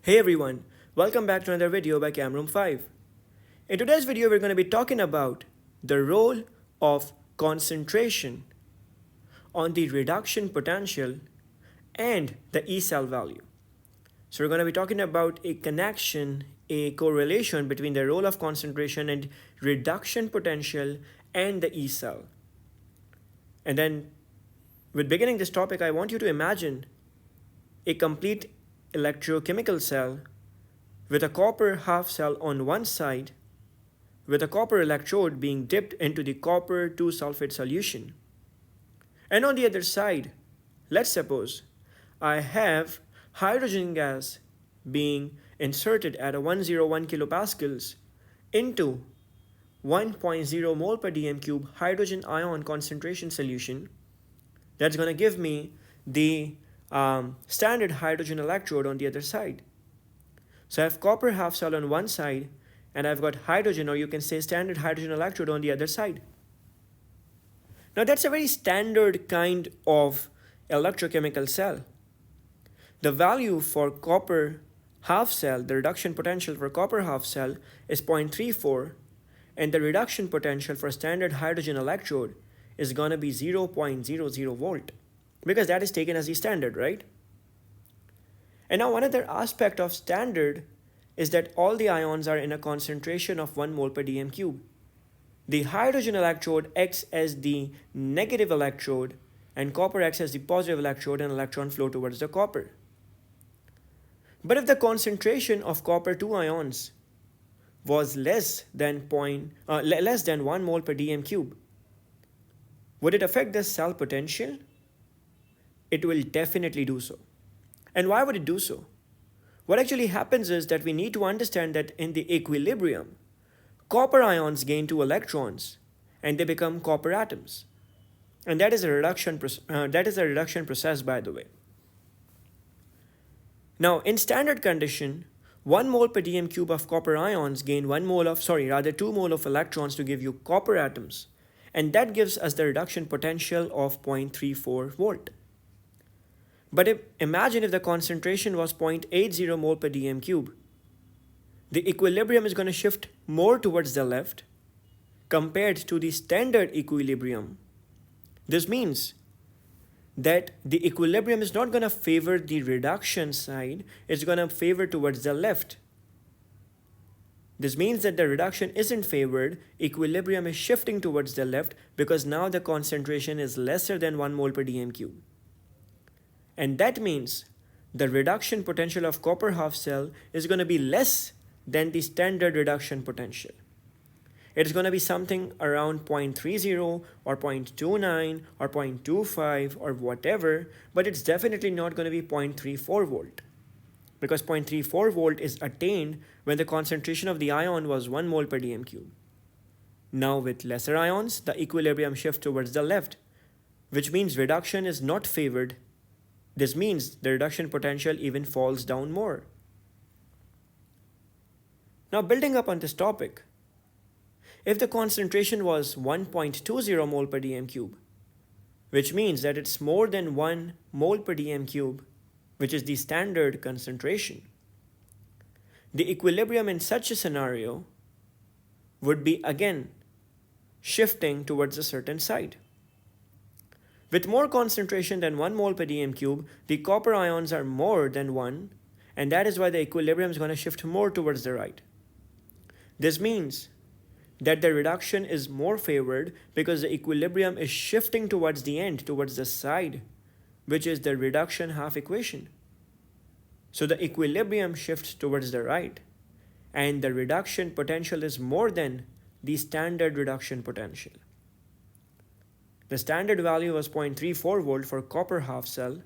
Hey everyone, welcome back to another video by Camroom 5. In today's video, we're going to be talking about the role of concentration on the reduction potential and the E cell value. So we're going to be talking about a connection, a correlation between the role of concentration and reduction potential and the E cell. And then with beginning this topic, I want you to imagine a complete electrochemical cell with a copper half cell on one side with a copper electrode being dipped into the copper 2-sulfate solution. And on the other side, let's suppose I have hydrogen gas being inserted at a 101 kilopascals into 1.0 mole per dm cube hydrogen ion concentration solution. That's going to give me the standard hydrogen electrode on the other side. So I have copper half cell on one side and I've got hydrogen, or you can say standard hydrogen electrode, on the other side. Now that's a very standard kind of electrochemical cell. The value for copper half cell, the reduction potential for copper half cell is 0.34, and the reduction potential for standard hydrogen electrode is going to be 0.00 volt, because that is taken as the standard, right? And now another aspect of standard is that all the ions are in a concentration of 1 mole per dm cube. The hydrogen electrode acts as the negative electrode and copper acts as the positive electrode, and electron flow towards the copper. But if the concentration of copper 2 ions was less than 1 mole per dm cube, would it affect the cell potential? It will definitely do so. And why would it do so? What actually happens is that we need to understand that in the equilibrium, copper ions gain 2 electrons and they become copper atoms. And that is a reduction process, by the way. Now, in standard condition, 1 mole per dm cube of copper ions gain 2 mole of electrons to give you copper atoms. And that gives us the reduction potential of 0.34 volt. But imagine if the concentration was 0.80 mole per dm cube. The equilibrium is going to shift more towards the left compared to the standard equilibrium. This means that the equilibrium is not going to favor the reduction side, it's going to favor towards the left. This means that the reduction isn't favored, equilibrium is shifting towards the left, because now the concentration is lesser than 1 mole per dm cube. And that means the reduction potential of copper half cell is going to be less than the standard reduction potential. It's going to be something around 0.30 or 0.29 or 0.25 or whatever, but it's definitely not going to be 0.34 volt. Because 0.34 volt is attained when the concentration of the ion was 1 mole per dm cube. Now with lesser ions, the equilibrium shifts towards the left, which means reduction is not favored. This means the reduction potential even falls down more. Now building up on this topic, if the concentration was 1.20 mole per dm cube, which means that it's more than 1 mole per dm cube, which is the standard concentration, the equilibrium in such a scenario would be again shifting towards a certain side. With more concentration than 1 mole per dm cube, the copper ions are more than 1, and that is why the equilibrium is going to shift more towards the right. This means that the reduction is more favored because the equilibrium is shifting towards the end, towards the side, which is the reduction half equation. So the equilibrium shifts towards the right, and the reduction potential is more than the standard reduction potential. The standard value was 0.34 volt for copper half cell.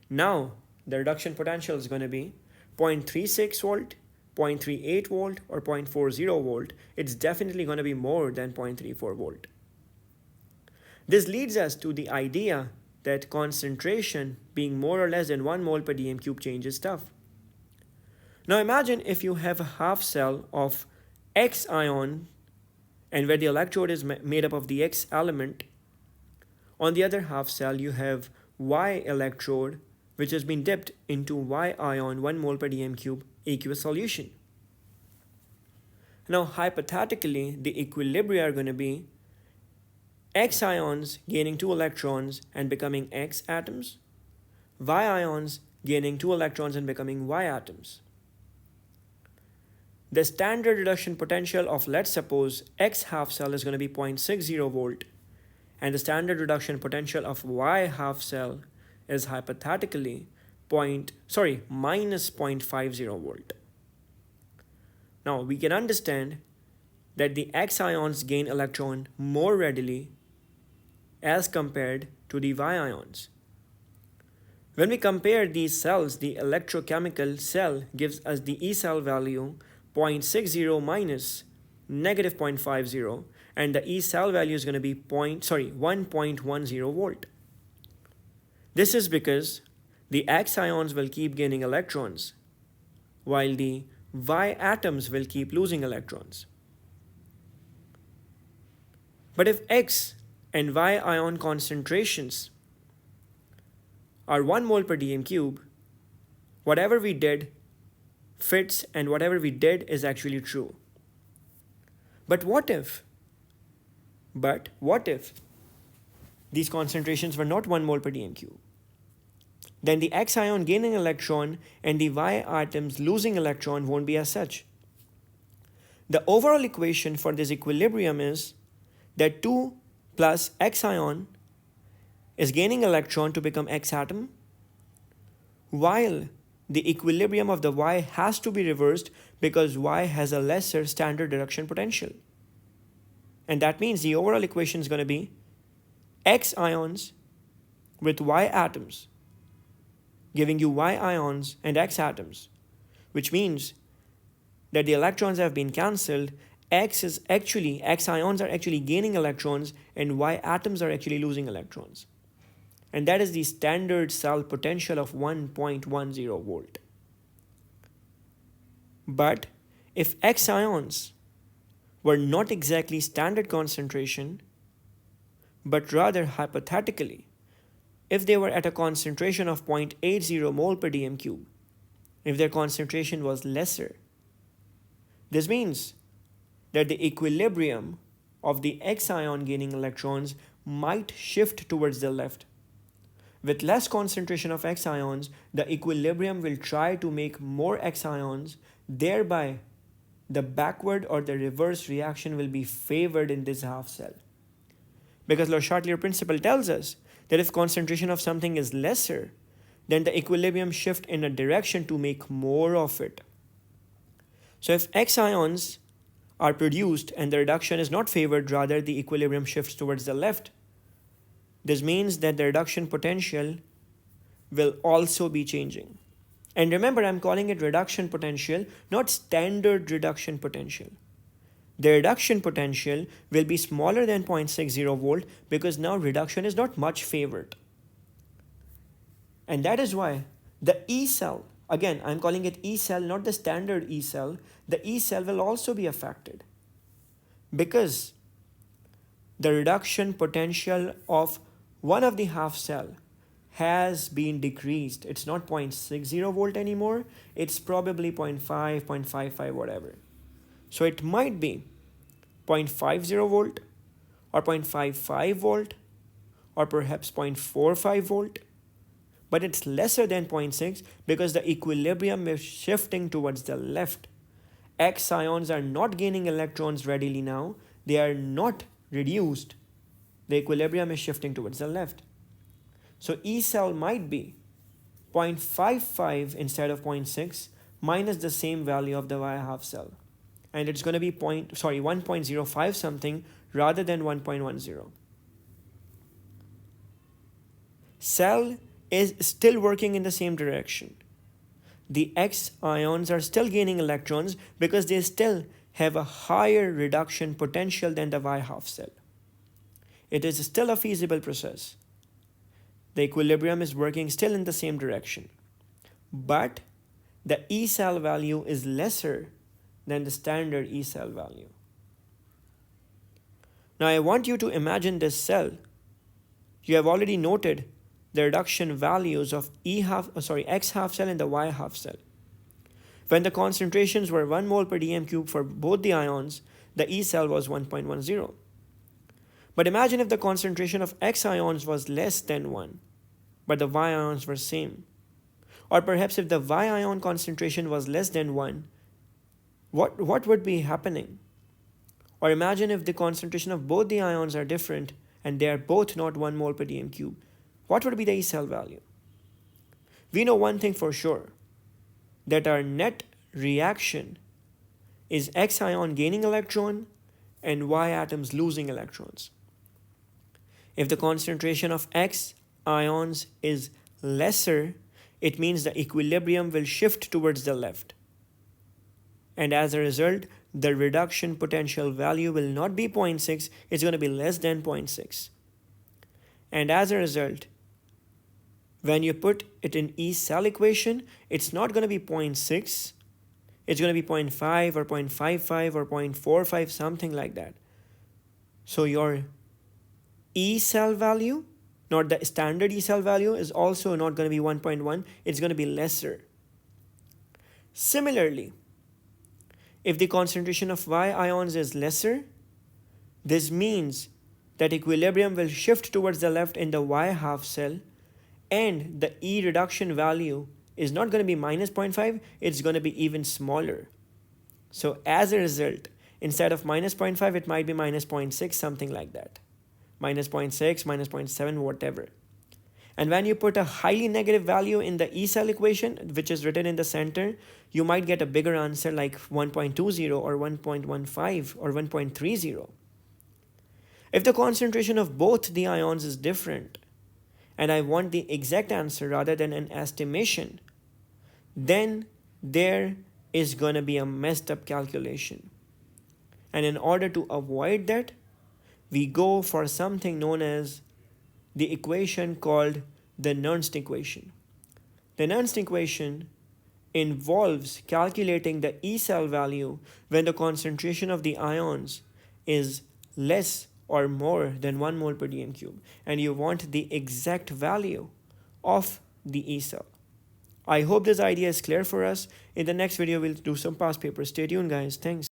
Now the reduction potential is going to be 0.36 volt, 0.38 volt, or 0.40 volt. It's definitely going to be more than 0.34 volt. This leads us to the idea that concentration being more or less than 1 mole per dm cube changes stuff. Now imagine if you have a half cell of X ion, and where the electrode is made up of the X element. On the other half cell, you have Y electrode, which has been dipped into Y ion 1 mole per dm cube aqueous solution. Now hypothetically, the equilibria are going to be X ions gaining 2 electrons and becoming X atoms, Y ions gaining 2 electrons and becoming Y atoms. The standard reduction potential of, let's suppose, X half cell is going to be 0.60 volt, and the standard reduction potential of Y half cell is hypothetically minus 0.50 volt. Now we can understand that the X ions gain electron more readily as compared to the Y ions. When we compare these cells, the electrochemical cell gives us the E cell value 0.60 minus negative 0.50, and the E cell value is going to be 1.10 volt. This is because the X ions will keep gaining electrons, while the Y atoms will keep losing electrons. But if X and Y ion concentrations are 1 mole per dm cube, whatever we did fits and whatever we did is actually true. But what if these concentrations were not 1 mole per dm cube? Then the X ion gaining electron and the Y atoms losing electron won't be as such. The overall equation for this equilibrium is that 2 plus X ion is gaining electron to become X atom, while the equilibrium of the Y has to be reversed because Y has a lesser standard reduction potential. And that means the overall equation is going to be X ions with Y atoms, giving you Y ions and X atoms, which means that the electrons have been cancelled. X ions are actually gaining electrons and Y atoms are actually losing electrons. And that is the standard cell potential of 1.10 volt. But if X ions were not exactly standard concentration, but rather hypothetically, if they were at a concentration of 0.80 mole per dm cube, if their concentration was lesser, this means that the equilibrium of the X ion gaining electrons might shift towards the left. With less concentration of X ions, the equilibrium will try to make more X ions, thereby the backward or the reverse reaction will be favored in this half cell. Because Le Chatelier's principle tells us that if concentration of something is lesser, then the equilibrium shifts in a direction to make more of it. So if X ions are produced and the reduction is not favored, rather the equilibrium shifts towards the left, this means that the reduction potential will also be changing. And remember, I'm calling it reduction potential, not standard reduction potential. The reduction potential will be smaller than 0.60 volt because now reduction is not much favored. And that is why the E cell, again, I'm calling it E cell, not the standard E cell, the E cell will also be affected because the reduction potential of one of the half cell has been decreased. It's not 0.60 volt anymore. It's probably 0.5, 0.55, whatever. So it might be 0.50 volt or 0.55 volt or perhaps 0.45 volt. But it's lesser than 0.6 because the equilibrium is shifting towards the left. X ions are not gaining electrons readily now. They are not reduced. The equilibrium is shifting towards the left. So E cell might be 0.55 instead of 0.6 minus the same value of the Y half cell. And it's going to be 1.05 something rather than 1.10. Cell is still working in the same direction. The X ions are still gaining electrons because they still have a higher reduction potential than the Y half cell. It is still a feasible process. The equilibrium is working still in the same direction. But the E cell value is lesser than the standard E cell value. Now I want you to imagine this cell. You have already noted the reduction values of X half cell and the Y half cell. When the concentrations were 1 mole per dm cube for both the ions, the E cell was 1.10. But imagine if the concentration of X ions was less than 1, but the Y ions were same. Or perhaps if the Y ion concentration was less than 1, what would be happening? Or imagine if the concentration of both the ions are different and they are both not 1 mole per dm cube. What would be the E cell value? We know one thing for sure, that our net reaction is X ion gaining electron and Y atoms losing electrons. If the concentration of X ions is lesser, it means the equilibrium will shift towards the left. And as a result, the reduction potential value will not be 0.6, it's going to be less than 0.6. And as a result, when you put it in E cell equation, it's not going to be 0.6, it's going to be 0.5 or 0.55 or 0.45, something like that. So your E cell value, not the standard E cell value, is also not going to be 1.1, it's going to be lesser. Similarly, if the concentration of Y ions is lesser, this means that equilibrium will shift towards the left in the Y half cell, and the E reduction value is not going to be minus 0.5, it's going to be even smaller. So as a result, instead of minus 0.5, it might be minus 0.6, something like that. Minus 0.6, minus 0.7, whatever. And when you put a highly negative value in the E cell equation, which is written in the center, you might get a bigger answer like 1.20 or 1.15 or 1.30. If the concentration of both the ions is different, and I want the exact answer rather than an estimation, then there is going to be a messed up calculation. And in order to avoid that, we go for something known as the equation called the Nernst equation. The Nernst equation involves calculating the E cell value when the concentration of the ions is less or more than 1 mole per dm cube, and you want the exact value of the E cell. I hope this idea is clear for us. In the next video, we'll do some past papers. Stay tuned, guys. Thanks.